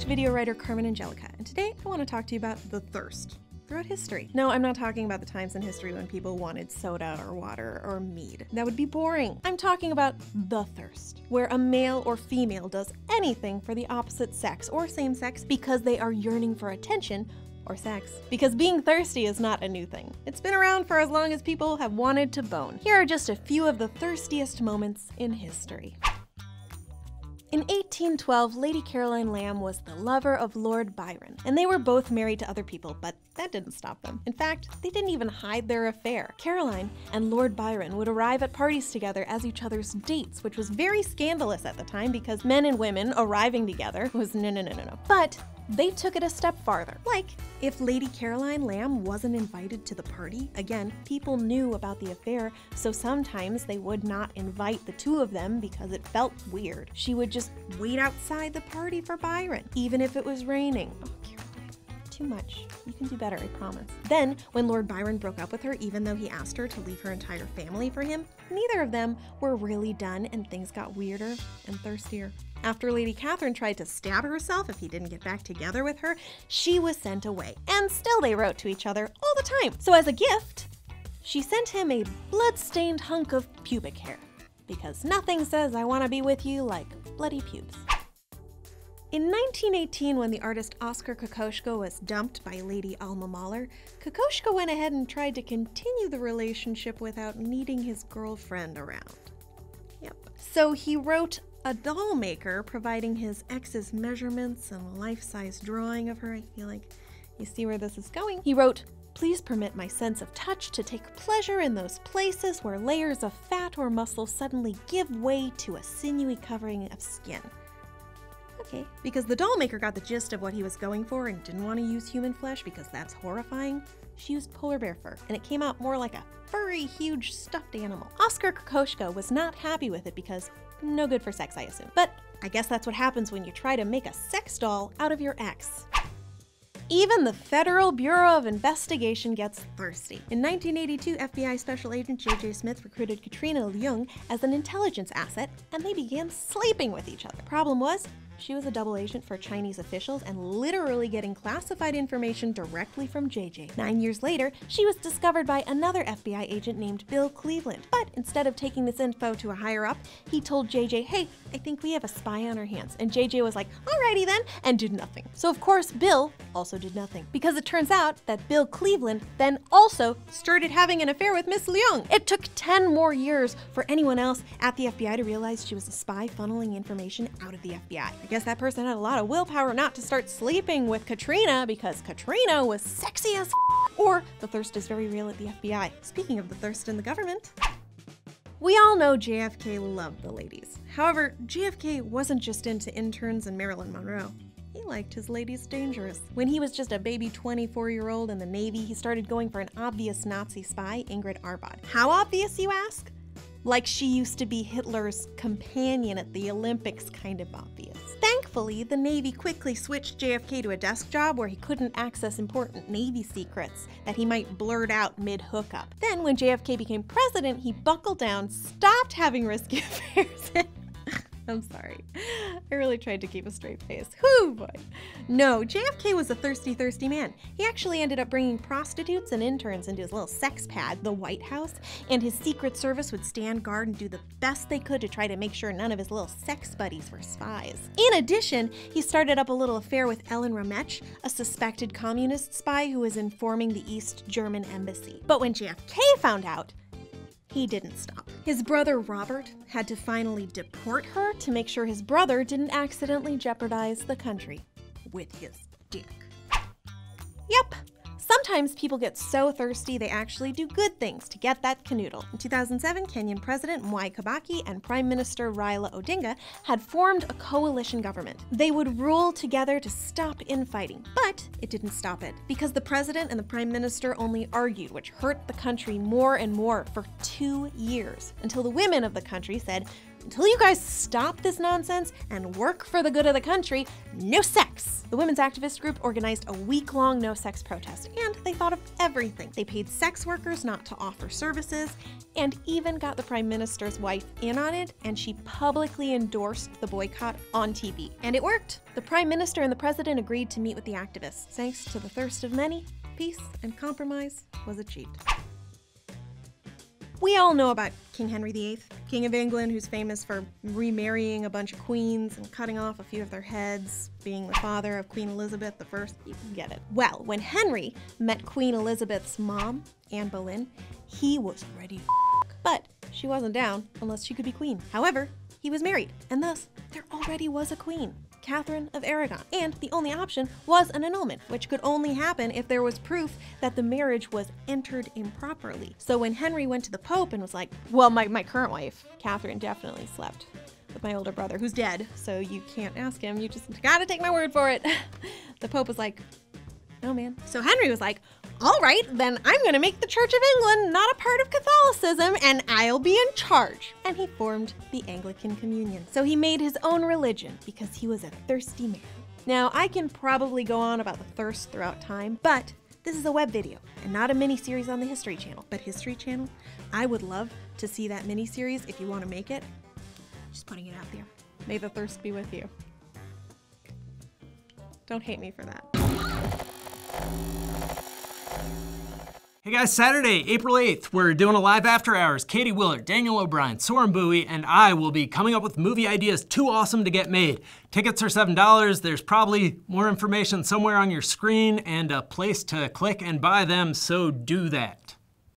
Dutch video writer Carmen Angelica, and today I want to talk to you about the thirst throughout history. No, I'm not talking about the times in history when people wanted soda or water or mead. That would be boring. I'm talking about the thirst, where a male or female does anything for the opposite sex or same sex because they are yearning for attention or sex. Because being thirsty is not a new thing. It's been around for as long as people have wanted to bone. Here are just a few of the thirstiest moments in history. In 1812, Lady Caroline Lamb was the lover of Lord Byron, and they were both married to other people, but that didn't stop them. In fact, they didn't even hide their affair. Caroline and Lord Byron would arrive at parties together as each other's dates, which was very scandalous at the time because men and women arriving together was no. But they took it a step farther. Like, if Lady Caroline Lamb wasn't invited to the party, again, people knew about the affair, so sometimes they would not invite the two of them because it felt weird. She would just wait outside the party for Byron, even if it was raining. Oh, Caroline, too much. You can do better, I promise. Then, when Lord Byron broke up with her, even though he asked her to leave her entire family for him, neither of them were really done and things got weirder and thirstier. After Lady Catherine tried to stab herself if he didn't get back together with her, she was sent away, and still they wrote to each other all the time. So as a gift, she sent him a blood-stained hunk of pubic hair, because nothing says I want to be with you like bloody pubes. In 1918, when the artist Oskar Kokoschka was dumped by Lady Alma Mahler, Kokoschka went ahead and tried to continue the relationship without needing his girlfriend around. Yep. So he wrote a doll maker providing his ex's measurements and a life-size drawing of her. I feel like you see where this is going. He wrote, "Please permit my sense of touch to take pleasure in those places where layers of fat or muscle suddenly give way to a sinewy covering of skin." Okay, because the doll maker got the gist of what he was going for and didn't want to use human flesh because that's horrifying, she used polar bear fur, and it came out more like a furry, huge stuffed animal. Oskar Kokoschka was not happy with it because no good for sex, I assume. But I guess that's what happens when you try to make a sex doll out of your ex. Even the Federal Bureau of Investigation gets thirsty. In 1982, FBI Special Agent J.J. Smith recruited Katrina Young as an intelligence asset, and they began sleeping with each other. Problem was, she was a double agent for Chinese officials and literally getting classified information directly from JJ. 9 years later, she was discovered by another FBI agent named Bill Cleveland. But instead of taking this info to a higher up, he told JJ, "Hey, I think we have a spy on our hands." And JJ was like, "Alrighty then," and did nothing. So of course, Bill also did nothing. Because it turns out that Bill Cleveland then also started having an affair with Miss Young. It took 10 more years for anyone else at the FBI to realize she was a spy funneling information out of the FBI. I guess that person had a lot of willpower not to start sleeping with Katrina because Katrina was sexy as or the thirst is very real at the FBI. Speaking of the thirst in the government, we all know JFK loved the ladies. However, JFK wasn't just into interns and Marilyn Monroe. He liked his ladies dangerous. When he was just a baby 24-year-old in the Navy, he started going for an obvious Nazi spy, Ingrid Arbad. How obvious, you ask? Like she used to be Hitler's companion at the Olympics kind of obvious. Thankfully, the Navy quickly switched JFK to a desk job where he couldn't access important Navy secrets that he might blurt out mid-hookup. Then, when JFK became president, he buckled down, stopped having risky affairs, I'm sorry. I really tried to keep a straight face. Whew, boy. No, JFK was a thirsty, thirsty man. He actually ended up bringing prostitutes and interns into his little sex pad, the White House, and his Secret Service would stand guard and do the best they could to try to make sure none of his little sex buddies were spies. In addition, he started up a little affair with Ellen Ramech, a suspected communist spy who was informing the East German embassy. But when JFK found out, he didn't stop. His brother Robert had to finally deport her to make sure his brother didn't accidentally jeopardize the country with his dick. Yep. Sometimes people get so thirsty they actually do good things to get that canoodle. In 2007, Kenyan President Mwai Kibaki and Prime Minister Raila Odinga had formed a coalition government. They would rule together to stop infighting, but it didn't stop it, because the president and the prime minister only argued, which hurt the country more and more for 2 years, until the women of the country said, "Until you guys stop this nonsense and work for the good of the country, no sex." The women's activist group organized a week-long no-sex protest, and they thought of everything. They paid sex workers not to offer services, and even got the prime minister's wife in on it, and she publicly endorsed the boycott on TV. And it worked. The prime minister and the president agreed to meet with the activists. Thanks to the thirst of many, peace and compromise was achieved. We all know about King Henry VIII, King of England, who's famous for remarrying a bunch of queens and cutting off a few of their heads, being the father of Queen Elizabeth I. You can get it. Well, when Henry met Queen Elizabeth's mom, Anne Boleyn, he was ready to f***, but she wasn't down unless she could be queen. However, he was married, and thus there already was a queen, Catherine of Aragon, and the only option was an annulment, which could only happen if there was proof that the marriage was entered improperly. So when Henry went to the Pope and was like, well, my current wife, Catherine, definitely slept with my older brother, who's dead, so you can't ask him, you just gotta take my word for it. The Pope was like, no, man. So Henry was like, all right, then I'm gonna make the Church of England not a part of Catholicism, and I'll be in charge. And he formed the Anglican Communion. So he made his own religion because he was a thirsty man. Now, I can probably go on about the thirst throughout time, but this is a web video and not a mini-series on the History Channel. But History Channel, I would love to see that mini-series if you want to make it. Just putting it out there. May the thirst be with you. Don't hate me for that. Hey guys, Saturday, April 8th, we're doing a live after hours. Katie Willard, Daniel O'Brien, Soren Bowie, and I will be coming up with movie ideas too awesome to get made. Tickets are $7. There's probably more information somewhere on your screen and a place to click and buy them, so do that.